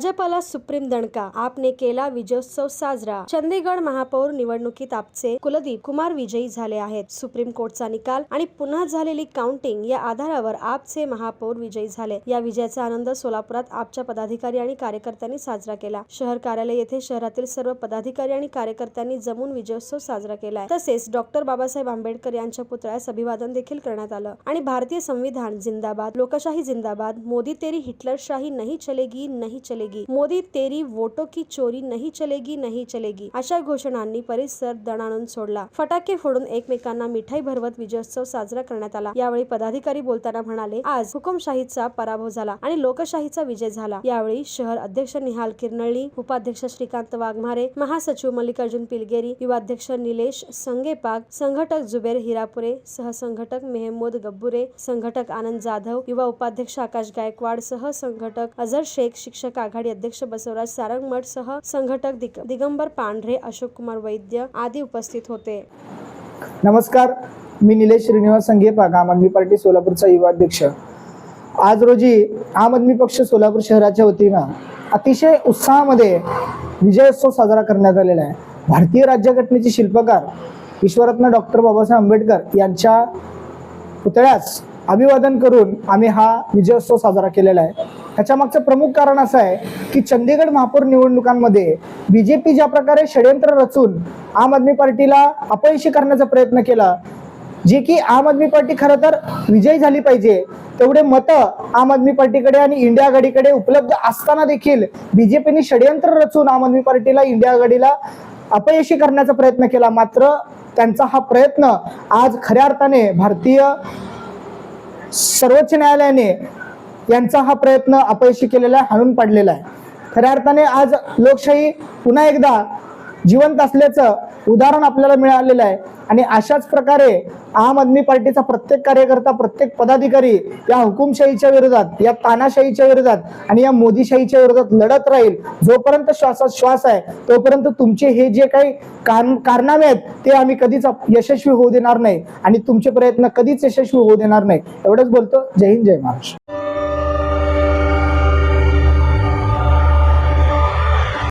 भाजपला सुप्रीम दणका, आपने केला विजयोत्सव साजरा। चंदीगड महापौर निवडणुकीत आपचे कुलदीप कुमार विजयी झाले आहेत। सुप्रीम कोर्टचा निकाल आणि पुन्हा झालेली काउंटिंग या आधारावर आपचे महापौर विजयी झाले। या विजयाचा आनंद सोलापुरात आपच्या पदाधिकारी आणि कार्यकर्त्यांनी साजरा केला। शहर कार्यालय येथे शहरातील सर्व पदाधिकारी आणि कार्यकर्त्यांनी जमून विजयोत्सव साजरा केलाय। तसेच डॉक्टर बाबासाहेब आंबेडकर यांच्या पुतळ्यास अभिवादन देखील करण्यात आलं आणि भारतीय संविधान जिंदाबाद, लोकशाही जिंदाबाद, मोदी तेरी हिटलरशाही नहीं चलेगी नहीं चलेगी, मोदी तेरी वोटों की चोरी नहीं चलेगी नहीं चलेगी अशा घोषणांनी परिसर दणाणून सोडला। फटाके फोडून एकमेकांना मिठाई भरवत विजयोत्सव साजरा करण्यात आला। यावेळी पदाधिकारी बोलताना म्हणाले, आज हुकुमशाहीचा पराभव झाला आणि लोकशाहीचा विजय झाला। यावेळी शहर अध्यक्ष निहाल किर्नळी, उपाध्यक्ष श्रीकांत वाघमारे, महासचिव मल्लिकार्जुन पिलगेरी, युवाध्यक्ष निलेश संगेपाग, संघटक जुबेर हिरापुरे, सहसंघटक मेहमूद गब्बुरे, संघटक आनंद जाधव, युवा उपाध्यक्ष आकाश गायकवाड, सह संघटक अजहर शेख, शिक्षक आघाडी अध्यक्ष बसवराज सारंगमठ, सह संघटक दिगंबर पांढरे, अशोक कुमार वैद्य आदी उपस्थित होते। नमस्कार, मी निलेश श्रीनिवास संगेपाग, आम आदमी पार्टी सोलापूरचा युवा अध्यक्ष। आज रोजी आम आदमी पक्ष सोलापूर शहराच्या वतीनं अतिशय उत्साहामध्ये विजयोत्सव साजरा करण्यात आलेला आहे। भारतीय राज्यघटनेचे शिल्पकार विश्वरत्न डॉक्टर बाबासाहेब आंबेडकर यांच्या पुतळ्यास अभिवादन करून आम्ही हा विजयोत्सव साजरा केलेला आहे। त्याच्या मागचं प्रमुख कारण असं आहे की चंदीगड महापौर निवडणुकांमध्ये बीजेपी ज्या प्रकारे षडयंत्र रचून आम आदमी पार्टीला अपयशी करण्याचा प्रयत्न केला, जे की आम आदमी पार्टी खरं तर विजयी झाली पाहिजे तेवढे मतं आम आदमी पार्टीकडे आणि इंडिया आघाडीकडे उपलब्ध असताना देखील बीजेपीने षडयंत्र रचून आम आदमी पार्टीला, इंडिया आघाडीला अपयशी करण्याचा प्रयत्न केला। मात्र त्यांचा हा प्रयत्न आज खऱ्या अर्थाने भारतीय सर्वोच्च न्यायालयाने यांचा हा प्रयत्न अपयशी केलेला आहे, हाणून पाडलेला आहे। खऱ्या अर्थाने आज लोकशाही पुन्हा एकदा जिवंत असल्याचं उदाहरण आपल्याला मिळालेलं आहे आणि अशाच प्रकारे आम आदमी पार्टीचा प्रत्येक कार्यकर्ता, प्रत्येक पदाधिकारी या हुकुमशाहीच्या विरोधात, या तानाशाहीच्या विरोधात आणि या मोदीशाहीच्या विरोधात लढत राहील। जोपर्यंत श्वासात श्वास आहे तोपर्यंत तुमचे हे जे काही कारनामे आहेत ते आम्ही कधीच यशस्वी होऊ देणार नाही आणि तुमचे प्रयत्न कधीच यशस्वी होऊ देणार नाही। एवढंच बोलतो। जय हिंद, जय महाराष्ट्र।